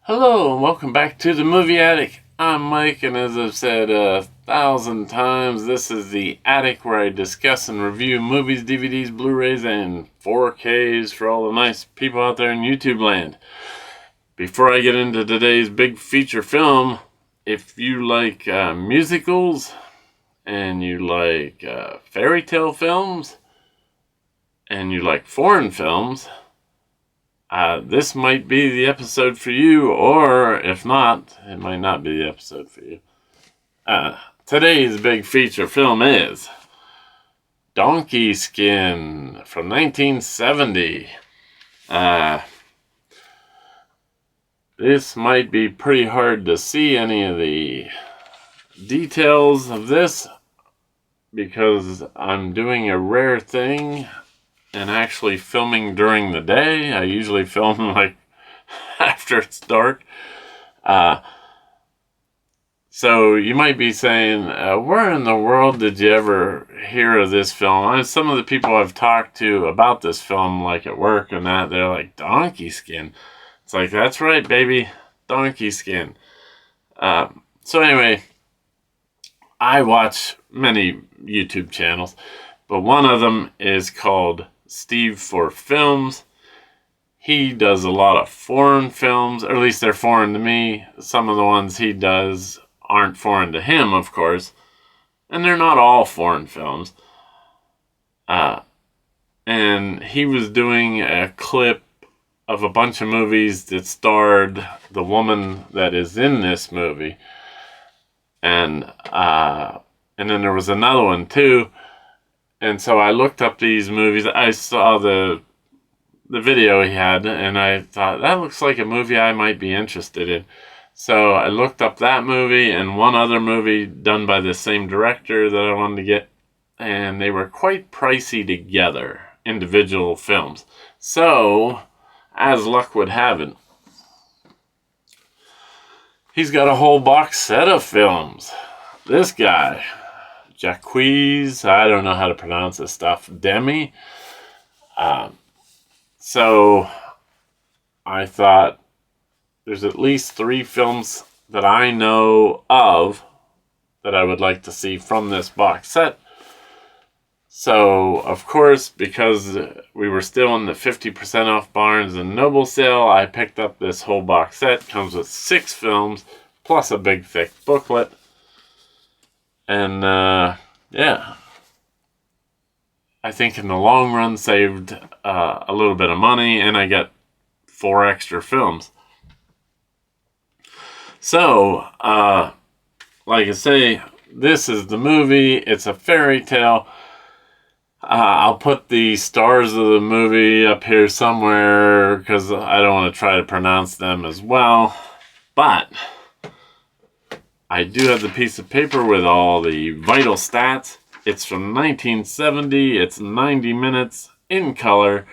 Hello and welcome back to the Movie Attic. I'm Mike, and as I've said 1,000 times, this is the attic where I discuss and review movies, DVDs, Blu-rays, and 4Ks for all the nice people out there in YouTube land. Before I get into today's big feature film, if you like musicals and you like fairy tale films and you like foreign films, this might be the episode for you, or if not, it might not be the episode for you. Today's big feature film is Donkey Skin from 1970. This might be pretty hard to see any of the details of this because I'm doing a rare thing and actually filming during the day. I usually film like after it's dark. So you might be saying, where in the world did you ever hear of this film? Some of the people I've talked to about this film, like at work and that, they're like, Donkey Skin. It's like, that's right, baby, Donkey Skin. So anyway, I watch many YouTube channels, but one of them is called Steve for Films. He does a lot of foreign films, or at least they're foreign to me. Some of the ones he does aren't foreign to him, of course, and they're not all foreign films. And he was doing a clip of a bunch of movies that starred the woman that is in this movie, and then there was another one too. And so I looked up these movies. I saw the video he had, and I thought, that looks like a movie I might be interested in. So I looked up that movie and one other movie done by the same director that I wanted to get, and they were quite pricey together, individual films. So, as luck would have it, he's got a whole box set of films. This guy, Jacques, I don't know how to pronounce this stuff, Demy. So I thought there's at least 3 films that I know of that I would like to see from this box set. So, of course, because we were still in the 50% off Barnes and Noble sale, I picked up this whole box set. Comes with 6 films, plus a big thick booklet. And, yeah, I think in the long run saved a little bit of money, and I got 4 extra films. So, like I say, this is the movie. It's a fairy tale. I'll put the stars of the movie up here somewhere because I don't want to try to pronounce them as well. But I do have the piece of paper with all the vital stats. It's from 1970. It's 90 minutes in color.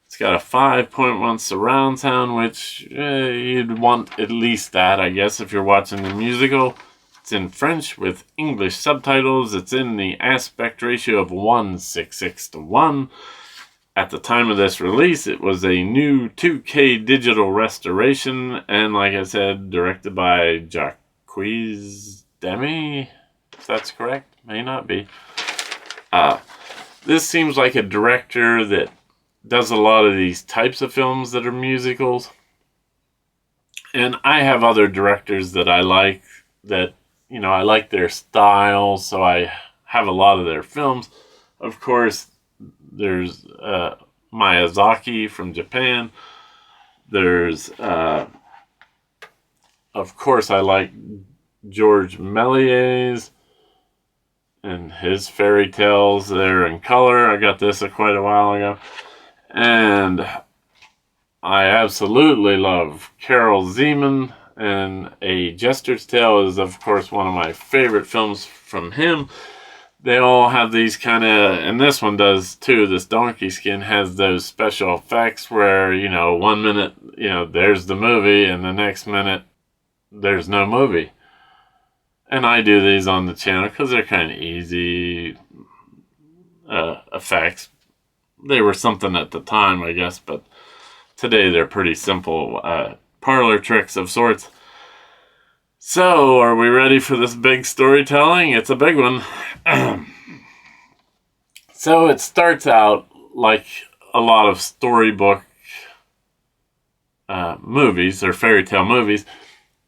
It's got a 5.1 surround sound, which you'd want at least that, I guess, if you're watching the musical. It's in French with English subtitles. It's in the aspect ratio of 1:66:1. At the time of this release, it was a new 2K digital restoration, and like I said, directed by Jacques Demy, if that's correct. May not be. This seems like a director that does a lot of these types of films that are musicals. And I have other directors that I like that, I like their style, so I have a lot of their films. Of course, there's Miyazaki from Japan. There's, of course, I like George Méliès and his fairy tales. They're in color. I got this quite a while ago. And I absolutely love Carol Zeman, and A Jester's Tale is, of course, one of my favorite films from him. They all have these kind of, and this one does too, this Donkey Skin has those special effects where, 1 minute, there's the movie, and the next minute, there's no movie. And I do these on the channel because they're kind of easy effects. They were something at the time, I guess, but today they're pretty simple parlor tricks of sorts. So, are we ready for this big storytelling? It's a big one. So it starts out like a lot of storybook movies or fairy tale movies.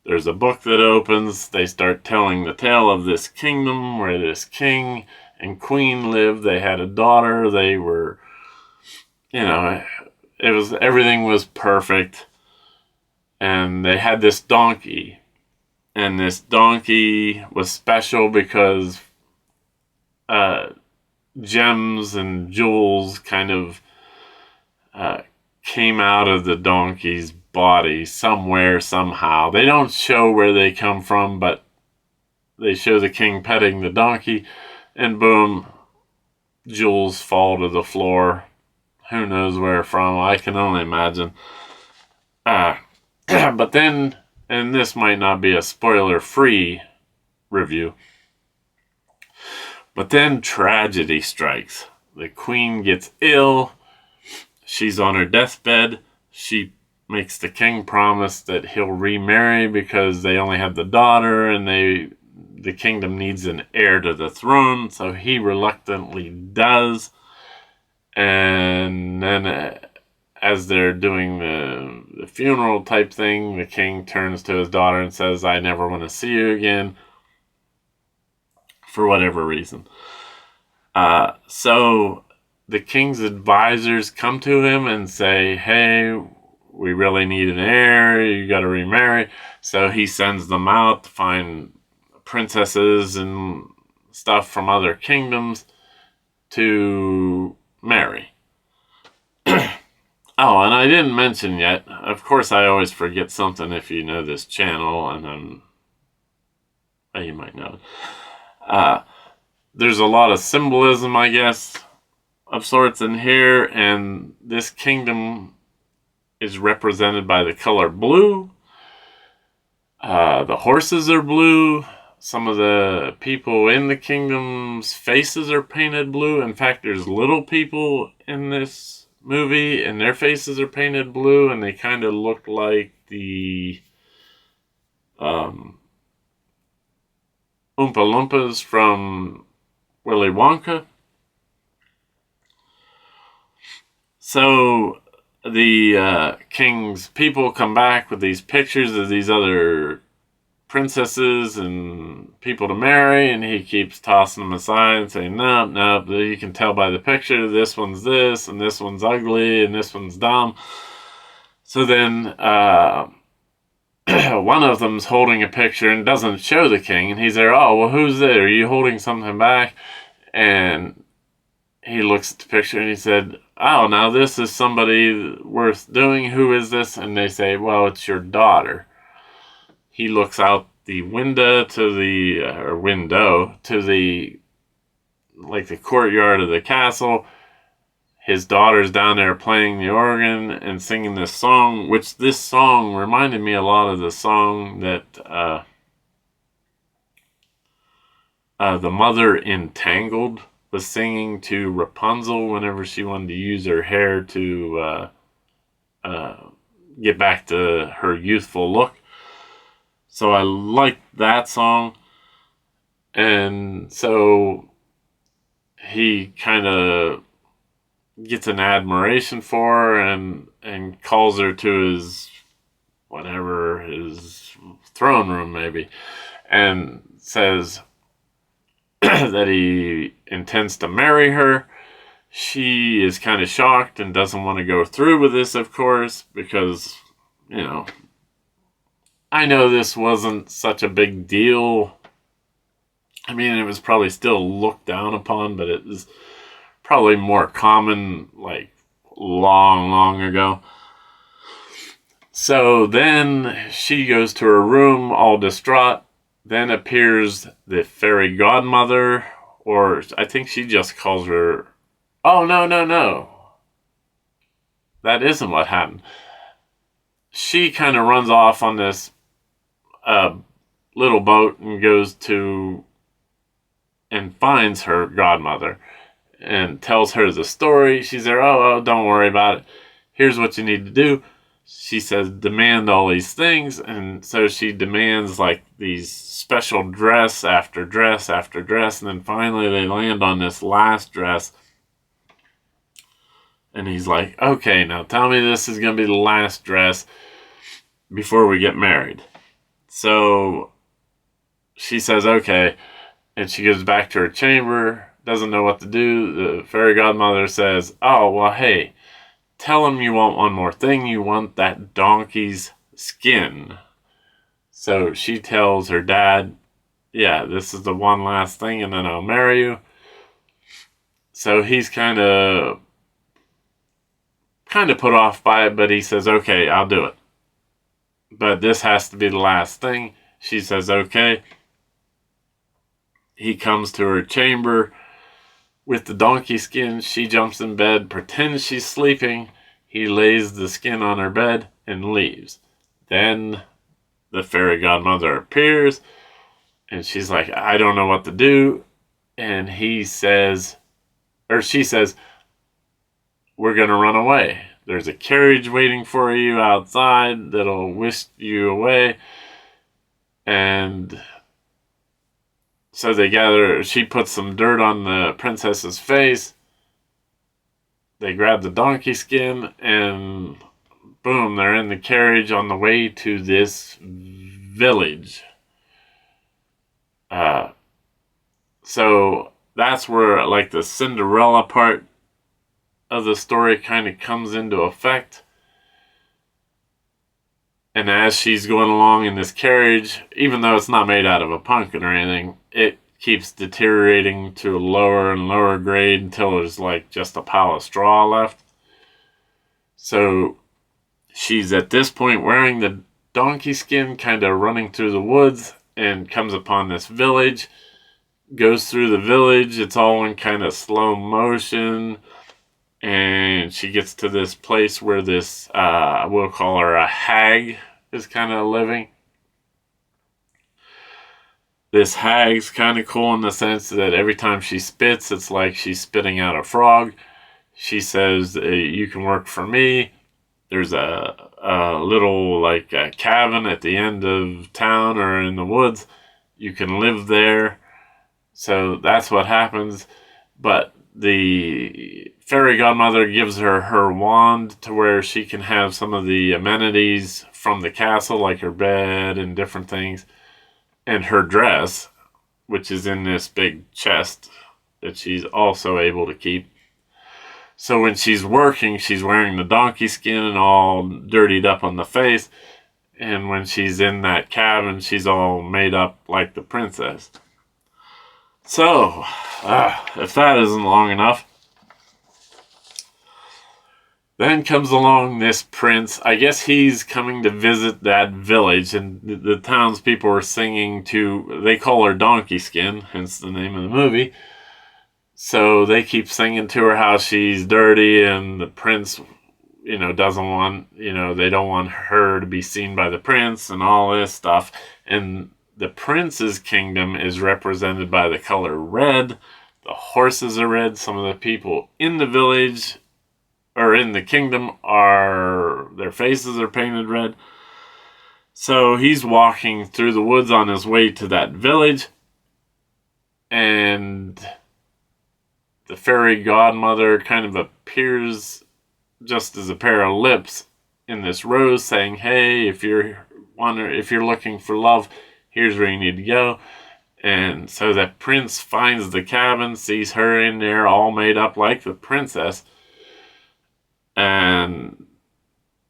There's a book that opens. They start telling the tale of this kingdom where this king and queen lived. They had a daughter. They were, everything was perfect. And they had this donkey. And this donkey was special because gems and jewels kind of came out of the donkey's body somewhere, somehow. They don't show where they come from, but they show the king petting the donkey, and boom, jewels fall to the floor. Who knows where from? I can only imagine. But then, and this might not be a spoiler-free review, but then tragedy strikes. The queen gets ill. She's on her deathbed. She makes the king promise that he'll remarry because they only have the daughter and the kingdom needs an heir to the throne. So he reluctantly does. And then as they're doing the funeral type thing, the king turns to his daughter and says, "I never want to see you again," for whatever reason. So the king's advisors come to him and say, "Hey, we really need an heir. You got to remarry." So he sends them out to find princesses and stuff from other kingdoms to marry. Oh, and I didn't mention yet, of course I always forget something if you know this channel, and you might know it. There's a lot of symbolism, I guess, of sorts in here, and this kingdom is represented by the color blue. The horses are blue. Some of the people in the kingdom's faces are painted blue. In fact, there's little people in this movie, and their faces are painted blue, and they kind of look like the Oompa Loompas from Willy Wonka. So the king's people come back with these pictures of these other princesses and people to marry, and he keeps tossing them aside and saying, "No, you can tell by the picture, this one's this, and this one's ugly, and this one's dumb." So then one of them's holding a picture and doesn't show the king, and he's there, "Oh, well, who's there? Are you holding something back?" And he looks at the picture and he said, "Oh, now this is somebody worth doing. Who is this?" And they say, "Well, it's your daughter." He looks out the window to the courtyard of the castle. His daughter's down there playing the organ and singing this song, which this song reminded me a lot of the song that the mother in Tangled was singing to Rapunzel whenever she wanted to use her hair to get back to her youthful look. So I liked that song. And so he kind of gets an admiration for her and calls her to his throne room maybe, and says that he intends to marry her. She is kind of shocked and doesn't want to go through with this, of course, because, I know this wasn't such a big deal. I mean, it was probably still looked down upon, but it was probably more common, like, long ago. So then she goes to her room all distraught. Then appears the fairy godmother, or I think she just calls her... Oh, no. That isn't what happened. She kind of runs off on this little boat and goes to and finds her godmother and tells her the story. She's there, "Oh, don't worry about it. Here's what you need to do. she says, demand all these things. And so she demands like these special dress after dress after dress. And then finally they land on this last dress. And he's like, okay, now tell me this is going to be the last dress before we get married. So she says, okay. And she goes back to her chamber, doesn't know what to do. The fairy godmother says, oh, well, hey, tell him you want one more thing. You want that donkey's skin. So she tells her dad, yeah, this is the one last thing, and then I'll marry you. So he's kind of put off by it, but he says, okay, I'll do it. But this has to be the last thing. She says, okay. He comes to her chamber with the donkey skin. She jumps in bed, pretends she's sleeping. He lays the skin on her bed and leaves. Then the fairy godmother appears, and she's like, I don't know what to do. And he says, or she says, we're going to run away. There's a carriage waiting for you outside that'll whisk you away. And so they gather, she puts some dirt on the princess's face. They grab the donkey skin, and boom, they're in the carriage on the way to this village. So that's where like the Cinderella part of the story kind of comes into effect. And as she's going along in this carriage, even though it's not made out of a pumpkin or anything, it keeps deteriorating to a lower and lower grade until there's like just a pile of straw left. So she's at this point wearing the donkey skin, kind of running through the woods, and comes upon this village, goes through the village. It's all in kind of slow motion. And she gets to this place where this, we'll call her a hag, is kind of living. This hag's kind of cool in the sense that every time she spits, it's like she's spitting out a frog. She says, you can work for me. There's a little like a cabin at the end of town or in the woods. You can live there. So that's what happens. But the fairy godmother gives her her wand to where she can have some of the amenities from the castle, like her bed and different things, and her dress, which is in this big chest that she's also able to keep. So when she's working, she's wearing the donkey skin and all dirtied up on the face. And when she's in that cabin, she's all made up like the princess. So, if that isn't long enough, then comes along this prince. I guess he's coming to visit that village, and the townspeople are singing to, they call her Donkey Skin, hence the name of the movie. So they keep singing to her how she's dirty, and the prince, doesn't want, they don't want her to be seen by the prince and all this stuff. And the prince's kingdom is represented by the color red. The horses are red. Some of the people in the village or in the kingdom their faces are painted red. So he's walking through the woods on his way to that village, and the fairy godmother kind of appears just as a pair of lips in this rose saying, hey, if you're looking for love, here's where you need to go. And so that prince finds the cabin, sees her in there all made up like the princess, and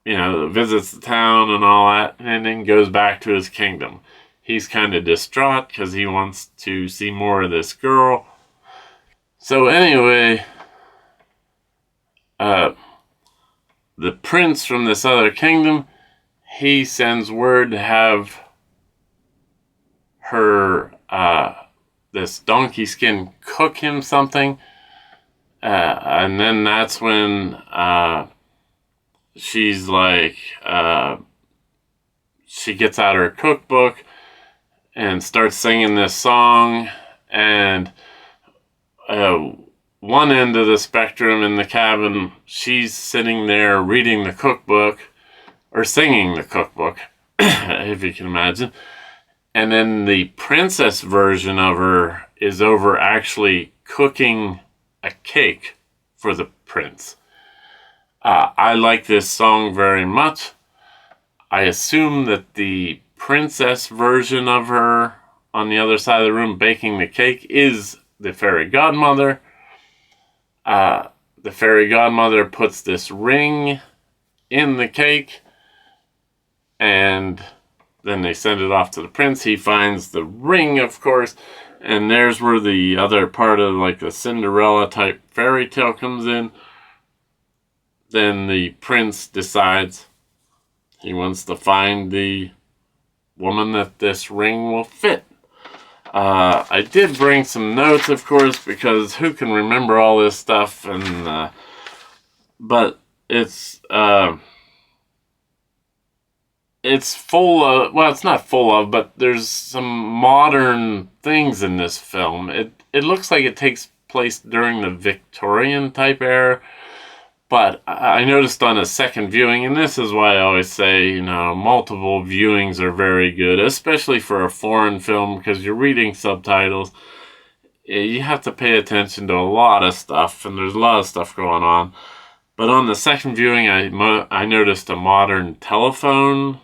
visits the town and all that, and then goes back to his kingdom. He's kind of distraught because he wants to see more of this girl. So anyway, the prince from this other kingdom, he sends word to have her, this donkey skin, cook him something. And then that's when she's like, she gets out her cookbook and starts singing this song. And one end of the spectrum in the cabin, she's sitting there reading the cookbook or singing the cookbook, if you can imagine. And then the princess version of her is over actually cooking a cake for the prince. I like this song very much. I assume that the princess version of her on the other side of the room baking the cake is the fairy godmother. The fairy godmother puts this ring in the cake, and then they send it off to the prince. He finds the ring, of course, and there's where the other part of like the Cinderella type fairy tale comes in. Then the prince decides he wants to find the woman that this ring will fit. I did bring some notes, of course, because who can remember all this stuff? And but it's full of, well, it's not full of, but there's some modern things in this film. It looks like it takes place during the Victorian type era. But I noticed on a second viewing, and this is why I always say, you know, multiple viewings are very good, especially for a foreign film, because you're reading subtitles. You have to pay attention to a lot of stuff, and there's a lot of stuff going on. But on the second viewing, I noticed a modern telephone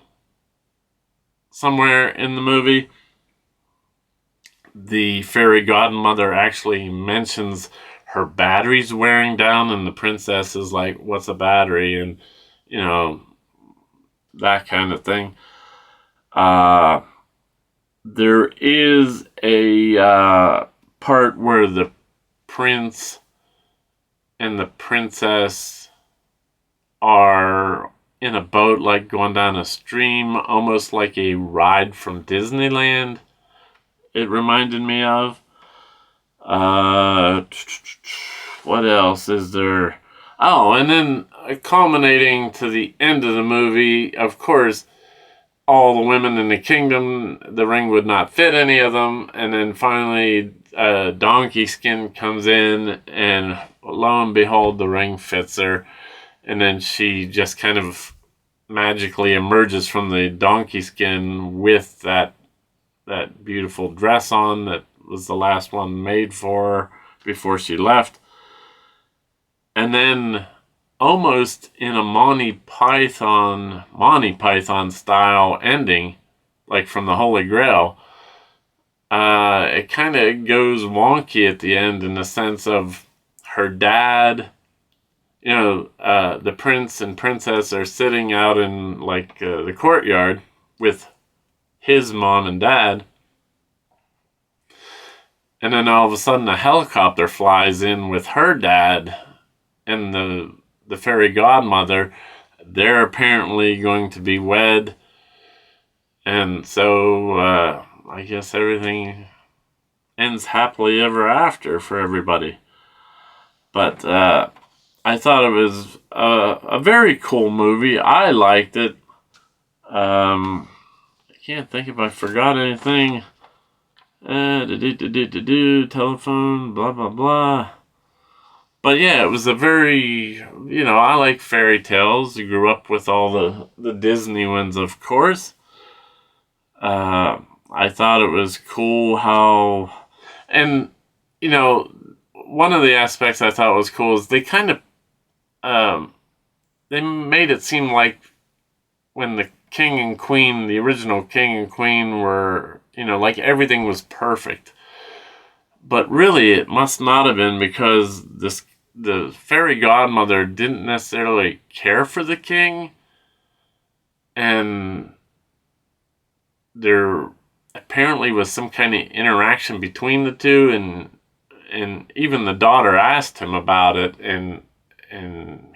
somewhere in the movie. The fairy godmother actually mentions her battery's wearing down, and the princess is like, what's a battery? And, you know, that kind of thing. There is a part where the prince and the princess are in a boat, like going down a stream, almost like a ride from Disneyland, it reminded me of. What else is there? Oh, and then culminating to the end of the movie, of course, all the women in the kingdom, the ring would not fit any of them. And then finally, donkey skin comes in, and lo and behold, the ring fits her. And then she just kind of magically emerges from the donkey skin with that beautiful dress on that was the last one made for her before she left. And then, almost in a Monty Python style ending, like from the Holy Grail, it kind of goes wonky at the end in the sense of her dad, you know, the prince and princess are sitting out in like the courtyard with his mom and dad. And then all of a sudden a helicopter flies in with her dad and the fairy godmother. They're apparently going to be wed. And so I guess everything ends happily ever after for everybody. But I thought it was a very cool movie. I liked it. I can't think if I forgot anything. Telephone, blah, blah, blah. But yeah, it was a very, you know, I like fairy tales. I grew up with all the Disney ones, of course. I thought it was cool how, and, you know, one of the aspects I thought was cool is they kind of, they made it seem like when the king and queen, the original king and queen were, you know, like everything was perfect. But really, it must not have been, because the fairy godmother didn't necessarily care for the king. And there apparently was some kind of interaction between the two. And even the daughter asked him about it. And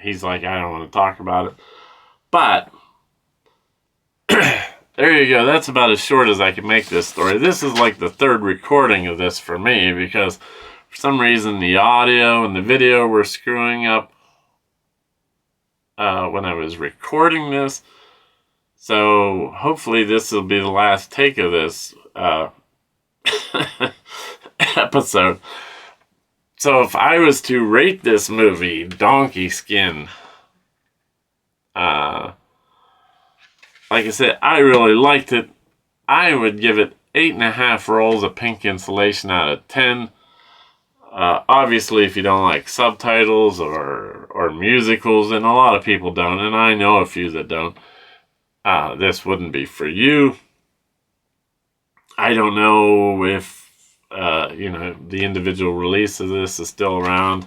he's like, I don't want to talk about it. But there you go. That's about as short as I can make this story. This is like the third recording of this for me, because for some reason the audio and the video were screwing up when I was recording this. So hopefully this will be the last take of this episode. So if I was to rate this movie, Donkey Skin, like I said, I really liked it. I would give it 8.5 rolls of pink insulation out of 10. Obviously, if you don't like subtitles or musicals, and a lot of people don't, and I know a few that don't, this wouldn't be for you. I don't know if the individual release of this is still around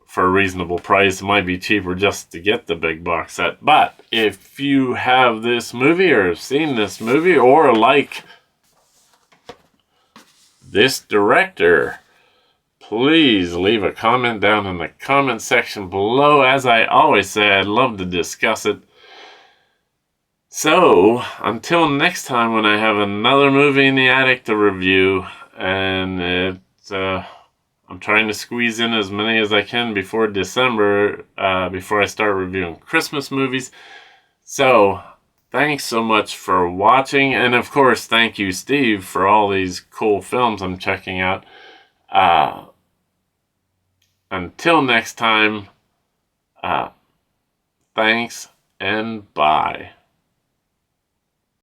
for a reasonable price. It might be cheaper just to get the big box set. But if you have this movie or have seen this movie or like this director, please leave a comment down in the comment section below. As I always say, I'd love to discuss it. So, until next time when I have another movie in the attic to review, and I'm trying to squeeze in as many as I can before December, before I start reviewing Christmas movies. So, thanks so much for watching, and of course, thank you, Steve, for all these cool films I'm checking out. Until next time, thanks and bye.